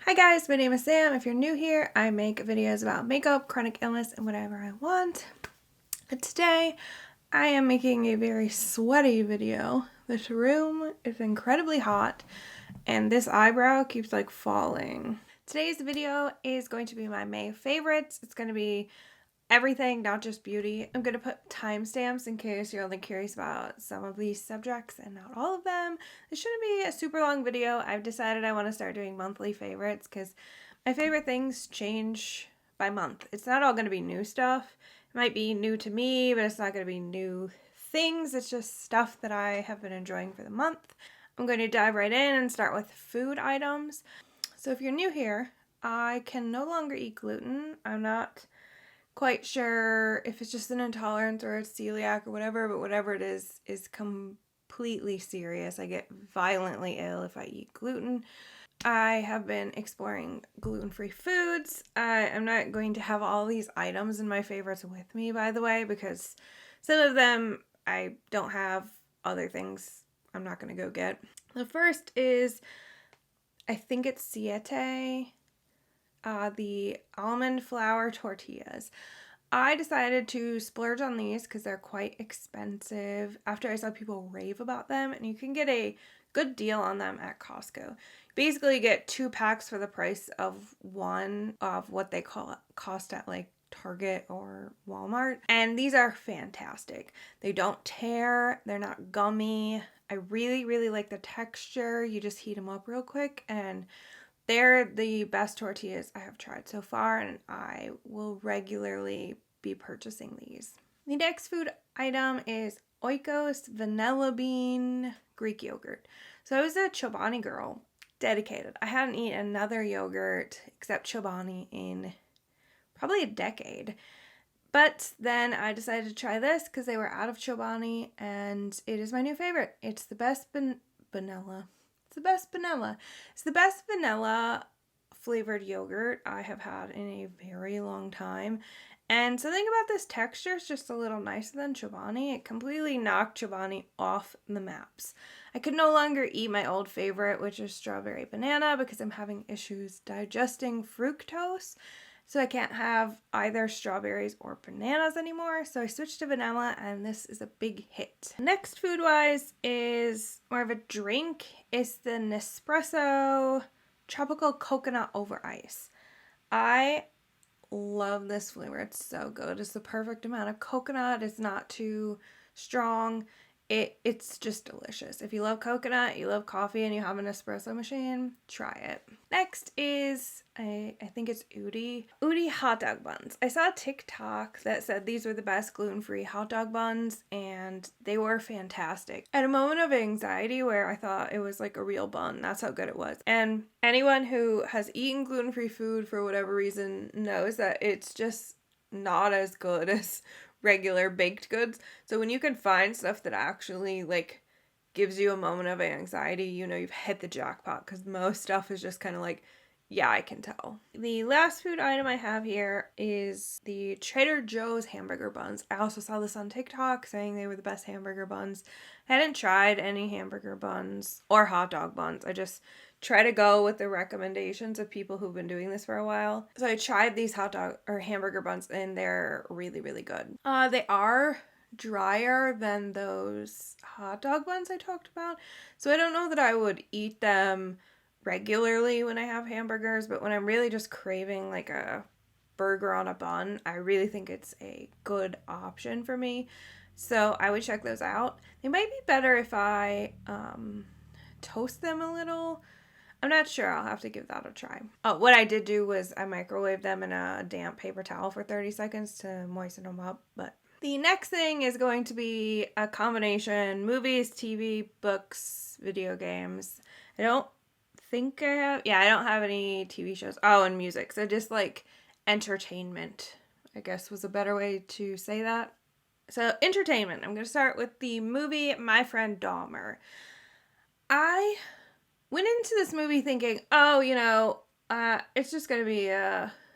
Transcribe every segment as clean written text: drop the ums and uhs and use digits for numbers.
Hi guys, my name is Sam. If you're new here, I make videos about makeup, chronic illness, and whatever I want. And today, I am making a very sweaty video. This room is incredibly hot, and this eyebrow keeps falling. Today's video is going to be my May favorites. It's going to be everything, not just beauty. I'm going to put timestamps in case you're only curious about some of these subjects and not all of them. This shouldn't be a super long video. I've decided I want to start doing monthly favorites because my favorite things change by month. It's not all going to be new stuff. It might be new to me, but it's not going to be new things. It's just stuff that I have been enjoying for the month. I'm going to dive right in and start with food items. So if you're new here, I can no longer eat gluten. I'm not quite sure if it's just an intolerance or it's celiac or whatever, but whatever it is completely serious. I get violently ill if I eat gluten. I have been exploring gluten-free foods. I'm not going to have all these items in my favorites with me, by the way, because some of them I don't have, other things I'm not going to go get. The first is, I think it's Siete, the almond flour tortillas. I decided to splurge on these because they're quite expensive after I saw people rave about them, and you can get a good deal on them at Costco. Basically, you get 2 packs for the price of one of what they cost at Target or Walmart, and these are fantastic. They don't tear, they're not gummy. I really like the texture. You just heat them up real quick, and they're the best tortillas I have tried so far, and I will regularly be purchasing these. The next food item is Oikos Vanilla Bean Greek yogurt. So I was a Chobani girl, dedicated. I hadn't eaten another yogurt except Chobani in probably a decade. But then I decided to try this because they were out of Chobani, and it is my new favorite. It's the best vanilla. It's the best vanilla. It's the best vanilla flavored yogurt I have had in a very long time. And something about this texture is just a little nicer than Chobani. It completely knocked Chobani off the maps. I could no longer eat my old favorite, which is strawberry banana, because I'm having issues digesting fructose. So I can't have either strawberries or bananas anymore. So I switched to vanilla, and this is a big hit. Next food-wise is more of a drink. It's the Nespresso Tropical Coconut Over Ice. I love this flavor. It's so good. It's the perfect amount of coconut. It's not too strong. It's just delicious. If you love coconut, you love coffee, and you have an espresso machine, try it. Next is, I think it's Udi hot dog buns. I saw a TikTok that said these were the best gluten-free hot dog buns, and they were fantastic. I had a moment of anxiety where I thought it was like a real bun. That's how good it was. And anyone who has eaten gluten-free food for whatever reason knows that it's just not as good as regular baked goods. So when you can find stuff that actually gives you a moment of anxiety, you've hit the jackpot, because most stuff is just kind of yeah, I can tell. The last food item I have here is the Trader Joe's hamburger buns. I also saw this on TikTok saying they were the best hamburger buns. I hadn't tried any hamburger buns or hot dog buns. I just try to go with the recommendations of people who've been doing this for a while. So I tried these hot dog or hamburger buns, and they're really good. They are drier than those hot dog buns I talked about. So I don't know that I would eat them regularly when I have hamburgers, but when I'm really just craving a burger on a bun, I really think it's a good option for me. So I would check those out. They might be better if I toast them a little. I'm not sure. I'll have to give that a try. Oh, what I did do was I microwaved them in a damp paper towel for 30 seconds to moisten them up. But the next thing is going to be a combination: movies, TV, books, video games. I don't think I have. Yeah, I don't have any TV shows. Oh, and music. So just entertainment, I guess, was a better way to say that. So entertainment. I'm going to start with the movie My Friend Dahmer. I went into this movie thinking, it's just going to be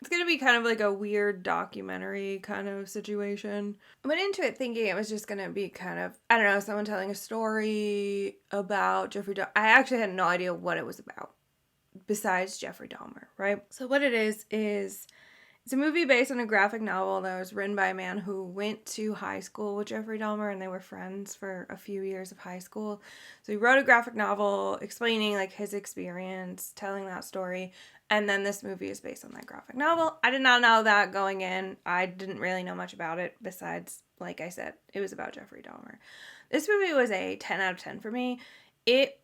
it's going to be kind of like a weird documentary kind of situation. I went into it thinking it was just going to be kind of, I don't know, someone telling a story about Jeffrey Dahmer. I actually had no idea what it was about. besides Jeffrey Dahmer, right? So what it is it's a movie based on a graphic novel that was written by a man who went to high school with Jeffrey Dahmer, and they were friends for a few years of high school. So he wrote a graphic novel explaining like his experience, telling that story, and then this movie is based on that graphic novel. I did not know that going in. I didn't really know much about it besides, like I said, it was about Jeffrey Dahmer. This movie was a 10 out of 10 for me. It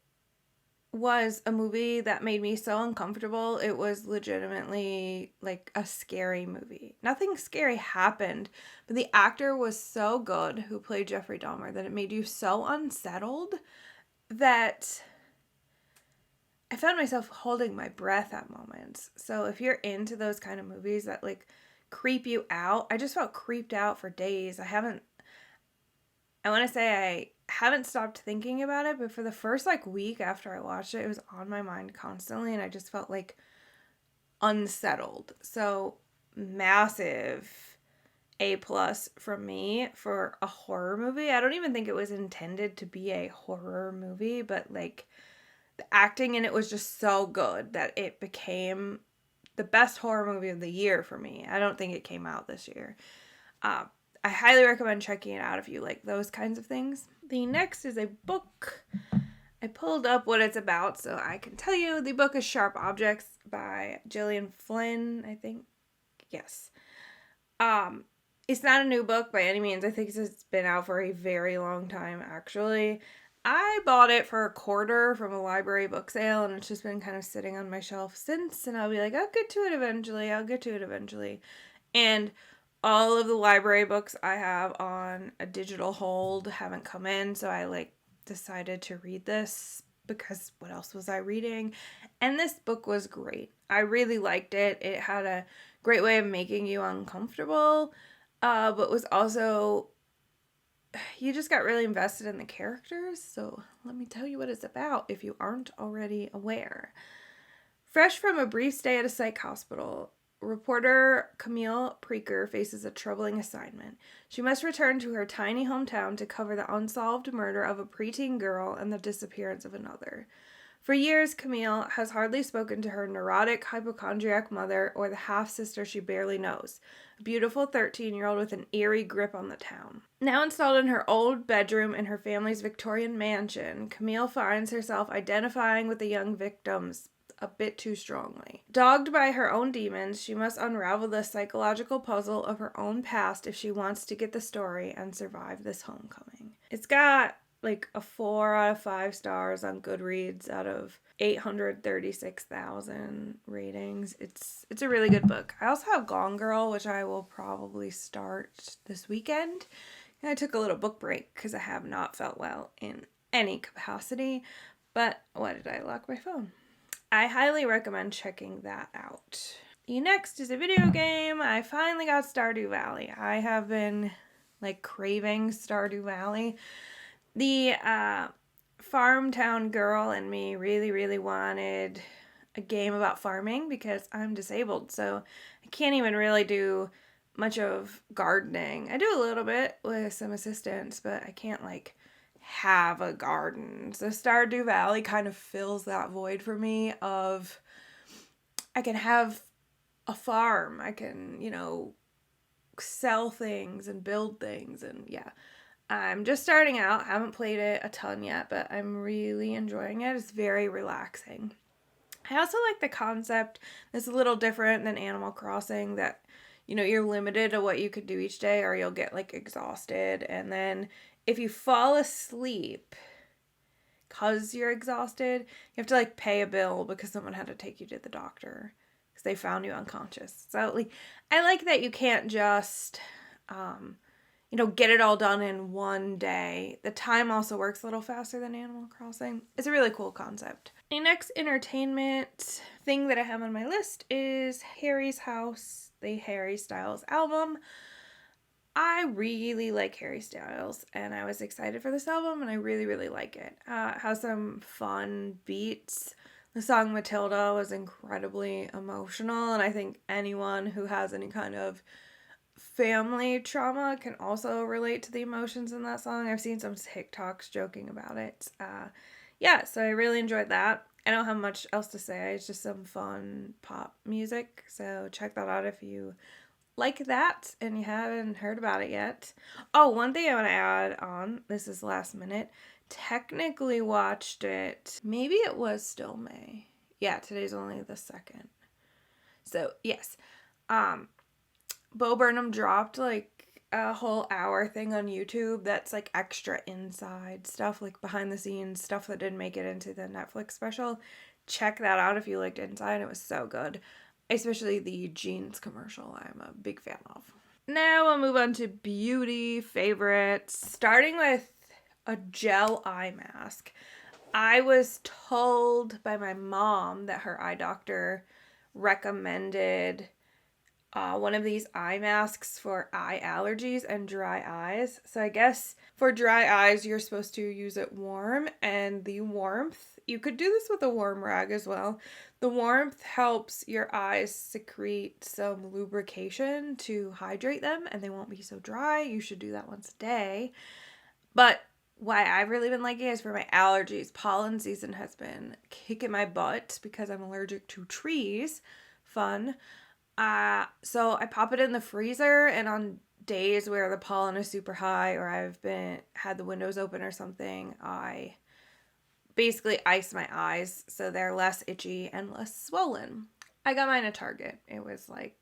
was a movie that made me so uncomfortable. It was legitimately like a scary movie. Nothing scary happened, but the actor was so good who played Jeffrey Dahmer that it made you so unsettled that I found myself holding my breath at moments. So if you're into those kind of movies that like creep you out, I just felt creeped out for days. I want to say I haven't stopped thinking about it, but for the first like week after I watched it, it was on my mind constantly, and I just felt like unsettled. So massive A+ from me for a horror movie. I don't even think it was intended to be a horror movie, but like the acting in it was just so good that it became the best horror movie of the year for me. I don't think it came out this year. I highly recommend checking it out if you like those kinds of things. The next is a book. I pulled up what it's about so I can tell you. The book is Sharp Objects by Gillian Flynn, I think. Yes. It's not a new book by any means. I think it's been out for a very long time, actually. I bought it for $1 from a library book sale, and it's just been kind of sitting on my shelf since, and I'll be like, I'll get to it eventually. And all of the library books I have on a digital hold haven't come in, so I like decided to read this because what else was I reading? And this book was great. I really liked it. It had a great way of making you uncomfortable, but was also, you just got really invested in the characters. So let me tell you what it's about if you aren't already aware. Fresh from a brief stay at a psych hospital, reporter Camille Preaker faces a troubling assignment. She must return to her tiny hometown to cover the unsolved murder of a preteen girl and the disappearance of another. For years, Camille has hardly spoken to her neurotic, hypochondriac mother or the half-sister she barely knows, a beautiful 13-year-old with an eerie grip on the town. Now installed in her old bedroom in her family's Victorian mansion, Camille finds herself identifying with the young victims a bit too strongly. Dogged by her own demons, she must unravel the psychological puzzle of her own past if she wants to get the story and survive this homecoming. It's got like a 4 out of 5 stars on Goodreads out of 836,000 ratings. It's a really good book. I also have Gone Girl, which I will probably start this weekend. And I took a little book break because I have not felt well in any capacity. But why did I lock my phone? I highly recommend checking that out. The next is a video game. I finally got Stardew Valley. I have been like craving Stardew Valley. The farm town girl in me really wanted a game about farming because I'm disabled, so I can't even really do much of gardening. I do a little bit with some assistance, but I can't like have a garden. So Stardew Valley kind of fills that void for me of I can have a farm. I can, sell things and build things, and yeah. I'm just starting out. Haven't played it a ton yet, but I'm really enjoying it. It's very relaxing. I also like the concept. It's a little different than Animal Crossing that, you're limited to what you could do each day or you'll get like exhausted. And then if you fall asleep because you're exhausted, you have to like pay a bill because someone had to take you to the doctor because they found you unconscious. So like, I like that you can't just, get it all done in one day. The time also works a little faster than Animal Crossing. It's a really cool concept. The next entertainment thing that I have on my list is Harry's House, the Harry Styles album. I really like Harry Styles, and I was excited for this album, and I really like it. It has some fun beats. The song Matilda was incredibly emotional, and I think anyone who has any kind of family trauma can also relate to the emotions in that song. I've seen some TikToks joking about it. yeah, so I really enjoyed that. I don't have much else to say. It's just some fun pop music. So check that out if you like that and you haven't heard about it yet. Oh, one thing I want to add on, this is last minute. Technically watched it. Maybe it was still May. Yeah, today's only the 2nd. So, yes. Bo Burnham dropped like a whole hour thing on YouTube that's like extra inside stuff, like behind the scenes stuff that didn't make it into the Netflix special. Check that out if you liked Inside. It was so good. Especially the jeans commercial, I'm a big fan of. Now we'll move on to beauty favorites, starting with a gel eye mask. I was told by my mom that her eye doctor recommended one of these eye masks for eye allergies and dry eyes. So I guess for dry eyes, you're supposed to use it warm, and the warmth, you could do this with a warm rag as well. The warmth helps your eyes secrete some lubrication to hydrate them, and they won't be so dry. You should do that once a day. But why I've really been liking it is for my allergies. Pollen season has been kicking my butt because I'm allergic to trees. Fun. So I pop it in the freezer, and on days where the pollen is super high or I've had the windows open or something, I basically ice my eyes so they're less itchy and less swollen. I got mine at Target. It was like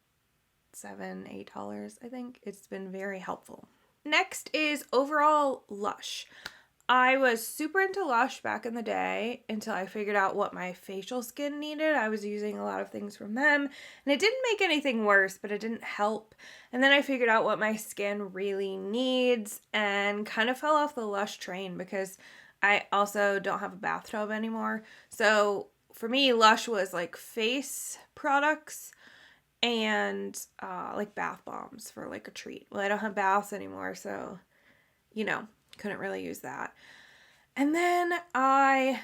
$7-8, I think. It's been very helpful. Next is overall Lush. I was super into Lush back in the day until I figured out what my facial skin needed. I was using a lot of things from them, and it didn't make anything worse, but it didn't help. And then I figured out what my skin really needs and kind of fell off the Lush train because I also don't have a bathtub anymore. So for me, Lush was like face products and like bath bombs for like a treat. Well, I don't have baths anymore, so couldn't really use that. And then I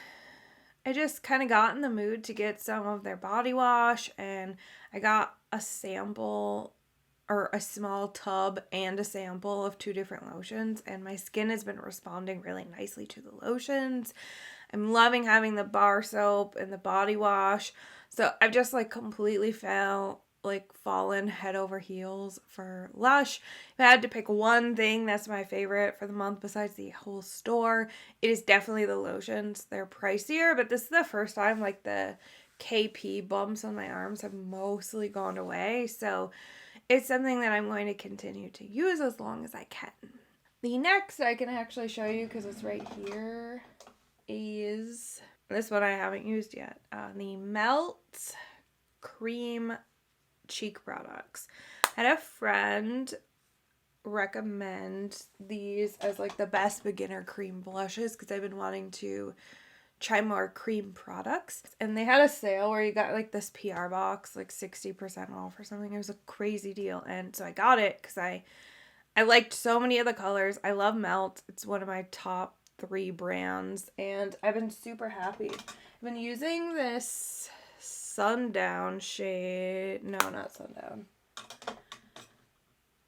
just kind of got in the mood to get some of their body wash, and I got a sample or a small tub and a sample of 2 different lotions, and my skin has been responding really nicely to the lotions. I'm loving having the bar soap and the body wash. So I've just like completely fallen head over heels for Lush. If I had to pick one thing that's my favorite for the month besides the whole store, it is definitely the lotions. They're pricier, but this is the first time like the KP bumps on my arms have mostly gone away. So it's something that I'm going to continue to use as long as I can. The next I can actually show you because it's right here is this one I haven't used yet. The Melt Cream Cheek Products. I had a friend recommend these as like the best beginner cream blushes because I've been wanting to try more cream products, and they had a sale where you got like this PR box like 60% off or something. It was a crazy deal, and so I got it because I liked so many of the colors. I love Melt. It's one of my top 3 brands, and I've been super happy. I've been using this Sundown shade. No, not Sundown.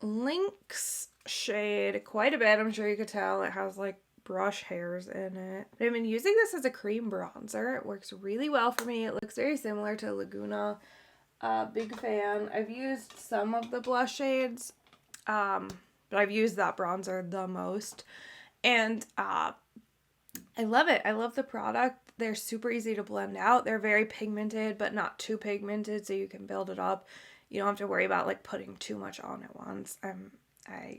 Lynx shade quite a bit. I'm sure you could tell it has like brush hairs in it. But I've been using this as a cream bronzer. It works really well for me. It looks very similar to Laguna. Big fan. I've used some of the blush shades, but I've used that bronzer the most. And I love it. I love the product. They're super easy to blend out. They're very pigmented, but not too pigmented, so you can build it up. You don't have to worry about like putting too much on at once. I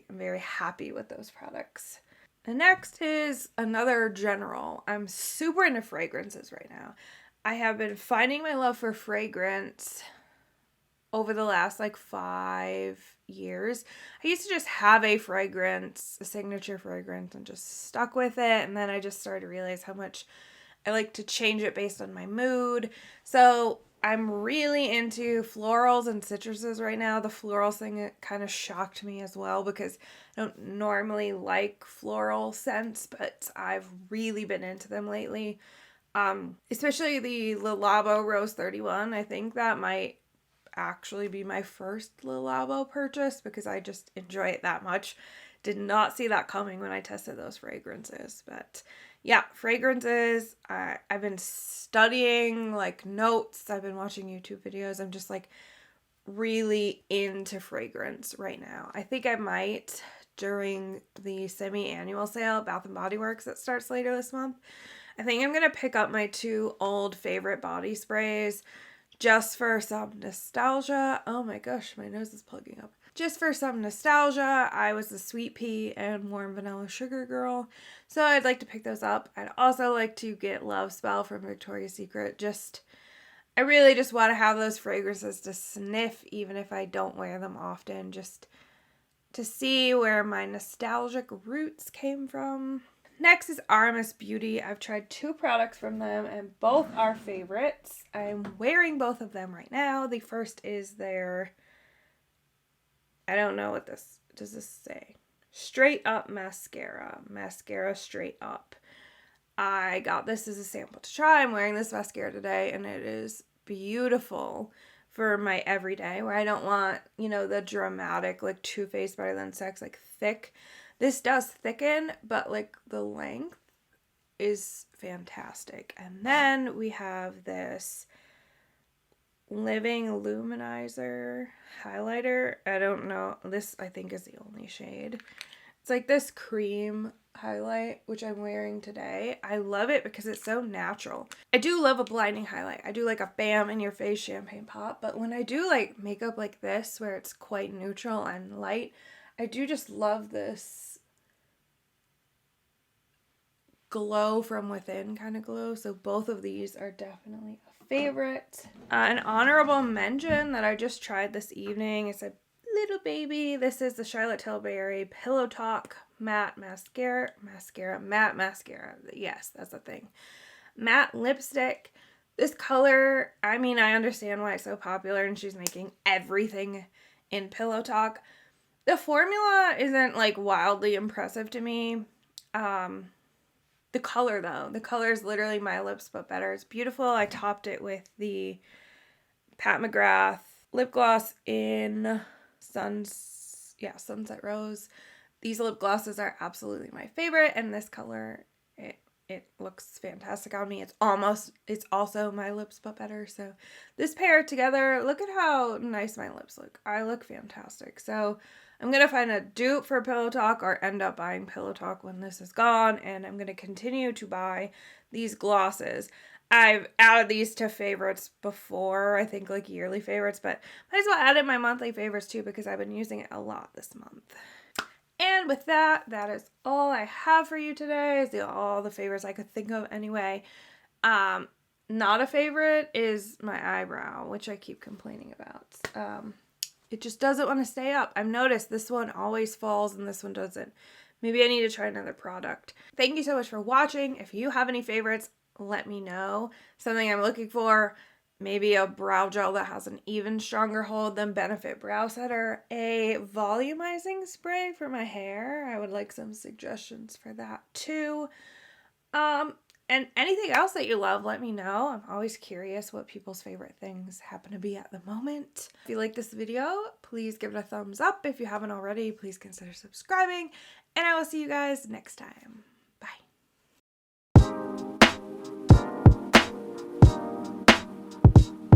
am very happy with those products. The next is another general. I'm super into fragrances right now. I have been finding my love for fragrance over the last like 5 years. I used to just have a fragrance, a signature fragrance, and just stuck with it. And then I just started to realize how much I like to change it based on my mood. So I'm really into florals and citruses right now. The floral thing, it kind of shocked me as well because I don't normally like floral scents, but I've really been into them lately. Especially the Le Labo Rose 31. I think that might actually be my first Le Labo purchase because I just enjoy it that much. Did not see that coming when I tested those fragrances, but yeah, fragrances. I've been studying like notes. I've been watching YouTube videos. I'm just like really into fragrance right now. I think I might during the semi-annual sale at Bath & Body Works that starts later this month. I think I'm going to pick up my 2 old favorite body sprays just for some nostalgia. Oh my gosh, my nose is plugging up. Just for some nostalgia, I was the sweet pea and warm vanilla sugar girl, so I'd like to pick those up. I'd also like to get Love Spell from Victoria's Secret. I really just want to have those fragrances to sniff, even if I don't wear them often, just to see where my nostalgic roots came from. Next is RMS Beauty. I've tried 2 products from them and both are favorites. I'm wearing both of them right now. The first is their, I don't know what does this say? Straight Up Mascara. Mascara Straight Up. I got this as a sample to try. I'm wearing this mascara today and it is beautiful for my everyday where I don't want, the dramatic, like Too Faced Better Than Sex, like thick. This does thicken, but like the length is fantastic. And then we have this Living Luminizer highlighter. I don't know. This I think is the only shade. It's like this cream highlight, which I'm wearing today. I love it because it's so natural. I do love a blinding highlight. I do like a bam in your face champagne pop, but when I do like makeup like this where it's quite neutral and light, I do just love this glow from within kind of glow. So both of these are definitely a favorite. An honorable mention that I just tried this evening is a little baby. This is the Charlotte Tilbury Pillow Talk Matte Mascara. Matte Mascara. Yes, that's a thing. Matte lipstick. This color, I mean, I understand why it's so popular and she's making everything in Pillow Talk. The formula isn't like wildly impressive to me. The color though, the color is literally my lips but better. It's beautiful. I topped it with the Pat McGrath lip gloss in Sunset Rose. These lip glosses are absolutely my favorite, and this color, it looks fantastic on me. It's also my lips but better. So this pair together, look at how nice my lips look. I look fantastic. So I'm going to find a dupe for Pillow Talk or end up buying Pillow Talk when this is gone, and I'm going to continue to buy these glosses. I've added these to favorites before, I think like yearly favorites, but might as well add in my monthly favorites too because I've been using it a lot this month. And with that is all I have for you today. All the favorites I could think of anyway. Not a favorite is my eyebrow, which I keep complaining about. It just doesn't want to stay up. I've noticed this one always falls and this one doesn't. Maybe I need to try another product. Thank you so much for watching. If you have any favorites, let me know. Something I'm looking for, maybe a brow gel that has an even stronger hold than Benefit Brow Setter, a volumizing spray for my hair. I would like some suggestions for that too. And anything else that you love, let me know. I'm always curious what people's favorite things happen to be at the moment. If you like this video, please give it a thumbs up. If you haven't already, please consider subscribing. And I will see you guys next time.